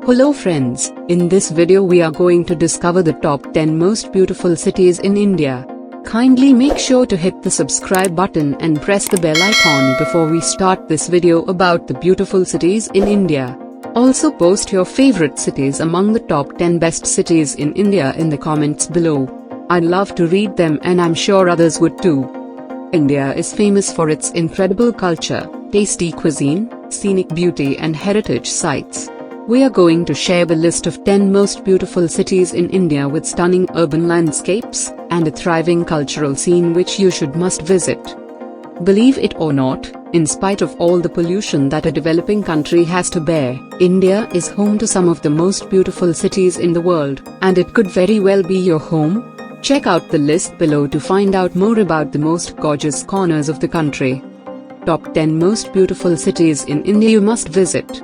Hello friends, in this video we are going to discover the top 10 most beautiful cities in India. Kindly make sure to hit the subscribe button and press the bell icon before we start this video about the beautiful cities in India. Also post your favorite cities among the top 10 best cities in India in the comments below. I'd love to read them and I'm sure others would too. India is famous for its incredible culture, tasty cuisine, scenic beauty and heritage sites. We are going to share the list of 10 most beautiful cities in India with stunning urban landscapes and a thriving cultural scene which you should must visit. Believe it or not, in spite of all the pollution that a developing country has to bear, India is home to some of the most beautiful cities in the world, and it could very well be your home. Check out the list below to find out more about the most gorgeous corners of the country. Top 10 most beautiful cities in India you must visit.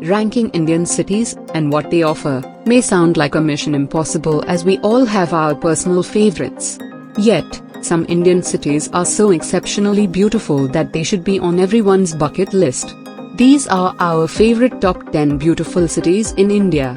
Ranking Indian cities and what they offer may sound like a mission impossible as we all have our personal favorites. Yet, some Indian cities are so exceptionally beautiful that they should be on everyone's bucket list. These are our favorite top 10 beautiful cities in India.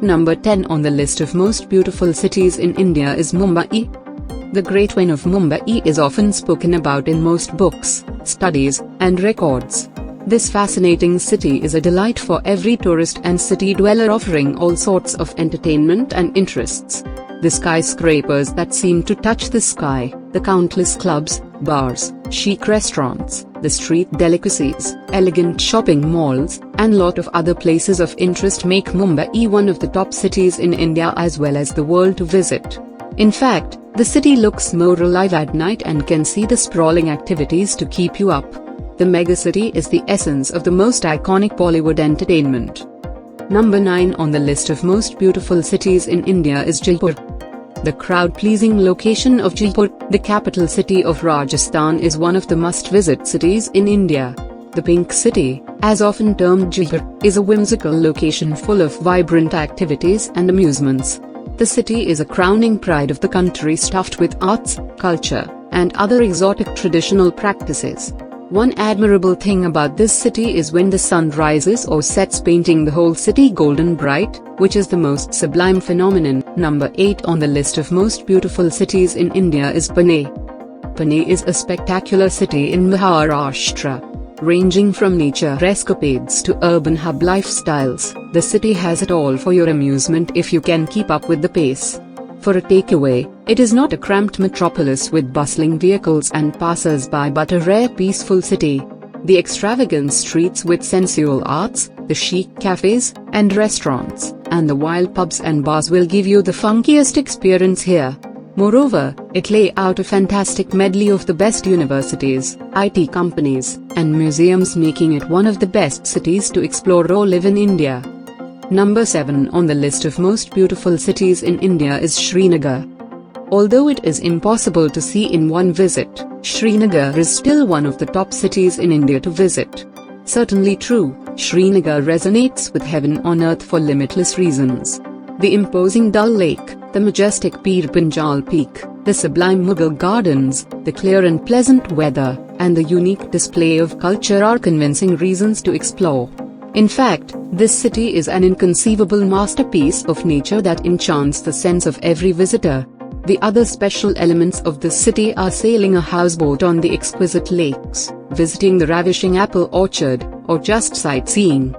Number 10 on the list of most beautiful cities in India is Mumbai. The Great Wall of Mumbai is often spoken about in most books, studies, and records. This fascinating city is a delight for every tourist and city dweller, offering all sorts of entertainment and interests. The skyscrapers that seem to touch the sky, the countless clubs, bars, chic restaurants, the street delicacies, elegant shopping malls, and lot of other places of interest make Mumbai one of the top cities in India as well as the world to visit. In fact, the city looks more alive at night and can see the sprawling activities to keep you up. The megacity is the essence of the most iconic Bollywood entertainment. Number 9 on the list of most beautiful cities in India is Jaipur. The crowd-pleasing location of Jaipur, the capital city of Rajasthan, is one of the must-visit cities in India. The Pink City, as often termed Jaipur, is a whimsical location full of vibrant activities and amusements. The city is a crowning pride of the country, stuffed with arts, culture, and other exotic traditional practices. One admirable thing about this city is when the sun rises or sets, painting the whole city golden bright, which is the most sublime phenomenon. Number 8 on the list of most beautiful cities in India is Pune. Pune is a spectacular city in Maharashtra. Ranging from nature escapades to urban hub lifestyles, the city has it all for your amusement if you can keep up with the pace. For a takeaway, it is not a cramped metropolis with bustling vehicles and passers-by but a rare peaceful city. The extravagant streets with sensual arts, the chic cafes and restaurants, and the wild pubs and bars will give you the funkiest experience here. Moreover, it lays out a fantastic medley of the best universities, IT companies, and museums, making it one of the best cities to explore or live in India. Number 7 on the list of most beautiful cities in India is Srinagar. Although it is impossible to see in one visit, Srinagar is still one of the top cities in India to visit. Certainly true, Srinagar resonates with heaven on earth for limitless reasons. The imposing Dal Lake, the majestic Pir Panjal Peak, the sublime Mughal gardens, the clear and pleasant weather, and the unique display of culture are convincing reasons to explore. In fact, this city is an inconceivable masterpiece of nature that enchants the sense of every visitor. The other special elements of this city are sailing a houseboat on the exquisite lakes, visiting the ravishing apple orchard, or just sightseeing.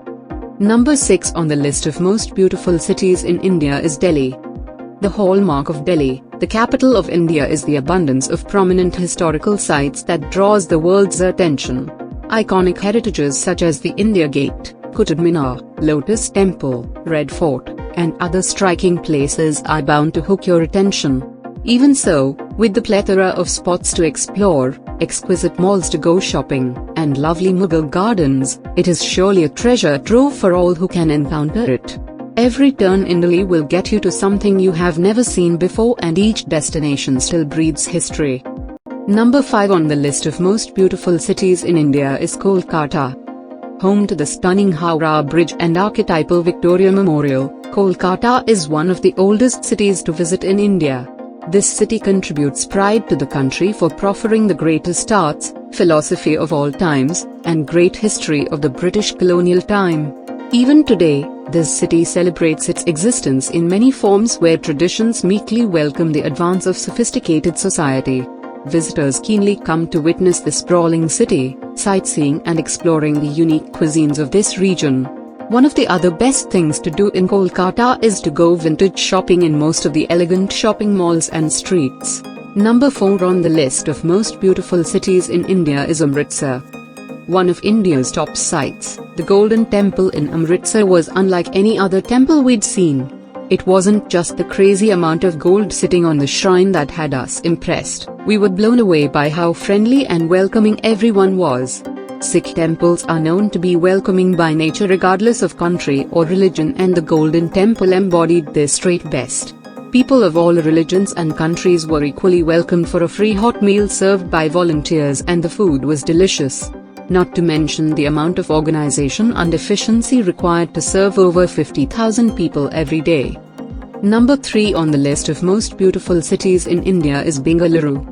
Number 6 on the list of most beautiful cities in India is Delhi. The hallmark of Delhi, the capital of India, is the abundance of prominent historical sites that draws the world's attention. Iconic heritages such as the India Gate, Qutub Minar, Lotus Temple, Red Fort, and other striking places are bound to hook your attention. Even so, with the plethora of spots to explore, exquisite malls to go shopping, and lovely Mughal gardens, it is surely a treasure trove for all who can encounter it. Every turn in Delhi will get you to something you have never seen before, and each destination still breathes history. Number 5 on the list of most beautiful cities in India is Kolkata. Home to the stunning Howrah Bridge and archetypal Victoria Memorial, Kolkata is one of the oldest cities to visit in India. This city contributes pride to the country for proffering the greatest arts, philosophy of all times, and great history of the British colonial time. Even today, This city celebrates its existence in many forms where traditions meekly welcome the advance of sophisticated society. Visitors keenly come to witness the sprawling city, sightseeing and exploring the unique cuisines of this region. One of the other best things to do in Kolkata is to go vintage shopping in most of the elegant shopping malls and streets. Number 4 on the list of most beautiful cities in India is Amritsar. One of India's top sights, the Golden Temple in Amritsar was unlike any other temple we'd seen. It wasn't just the crazy amount of gold sitting on the shrine that had us impressed, we were blown away by how friendly and welcoming everyone was. Sikh temples are known to be welcoming by nature regardless of country or religion, and the Golden Temple embodied their straight best. People of all religions and countries were equally welcomed for a free hot meal served by volunteers, and the food was delicious. Not to mention the amount of organization and efficiency required to serve over 50,000 people every day. Number 3 on the list of most beautiful cities in India is Bengaluru.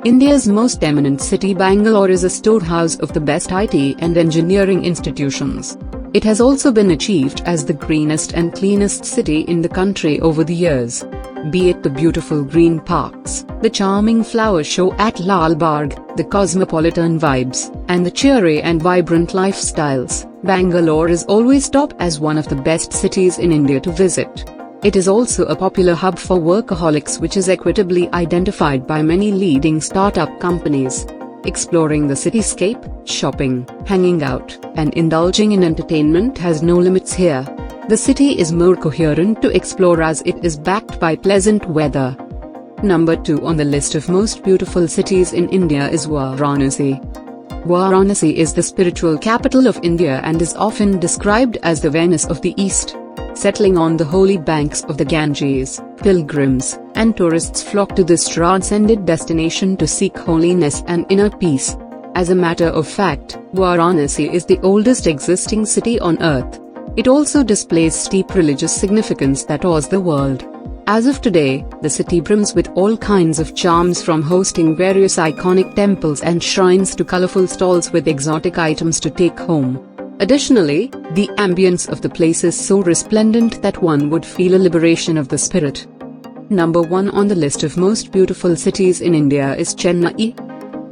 India's most eminent city, Bangalore is a storehouse of the best IT and engineering institutions. It has also been achieved as the greenest and cleanest city in the country over the years. Be it the beautiful green parks, the charming flower show at Lal Bagh, the cosmopolitan vibes, and the cheery and vibrant lifestyles, Bangalore is always top as one of the best cities in India to visit. It is also a popular hub for workaholics, which is equitably identified by many leading startup companies. Exploring the cityscape, shopping, hanging out, and indulging in entertainment has no limits here. The city is more coherent to explore as it is backed by pleasant weather. Number 2 on the list of most beautiful cities in India is Varanasi. Varanasi is the spiritual capital of India and is often described as the Venice of the East. Settling on the holy banks of the Ganges, pilgrims and tourists flock to this transcendent destination to seek holiness and inner peace. As a matter of fact, Varanasi is the oldest existing city on earth. It also displays steep religious significance that awes the world. As of today, the city brims with all kinds of charms, from hosting various iconic temples and shrines to colorful stalls with exotic items to take home. Additionally, the ambience of the place is so resplendent that one would feel a liberation of the spirit. Number 1 on the list of most beautiful cities in India is Chennai.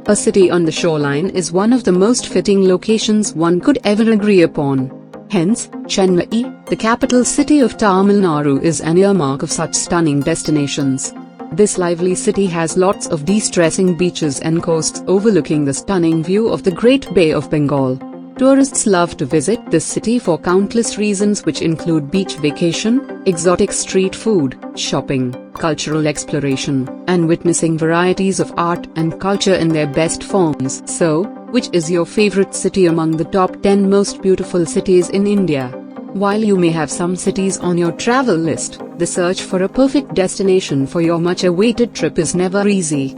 A city on the shoreline is one of the most fitting locations one could ever agree upon. Hence, Chennai, the capital city of Tamil Nadu, is an earmark of such stunning destinations. This lively city has lots of de-stressing beaches and coasts overlooking the stunning view of the Great Bay of Bengal. Tourists love to visit this city for countless reasons, which include beach vacation, exotic street food, shopping, cultural exploration, and witnessing varieties of art and culture in their best forms. So, which is your favorite city among the top 10 most beautiful cities in India? While you may have some cities on your travel list, the search for a perfect destination for your much-awaited trip is never easy.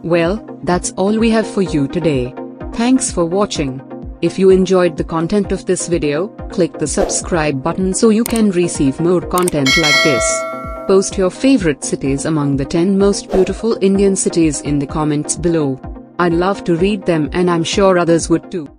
Well, that's all we have for you today. Thanks for watching. If you enjoyed the content of this video, click the subscribe button so you can receive more content like this. Post your favorite cities among the 10 most beautiful Indian cities in the comments below. I'd love to read them, and I'm sure others would too.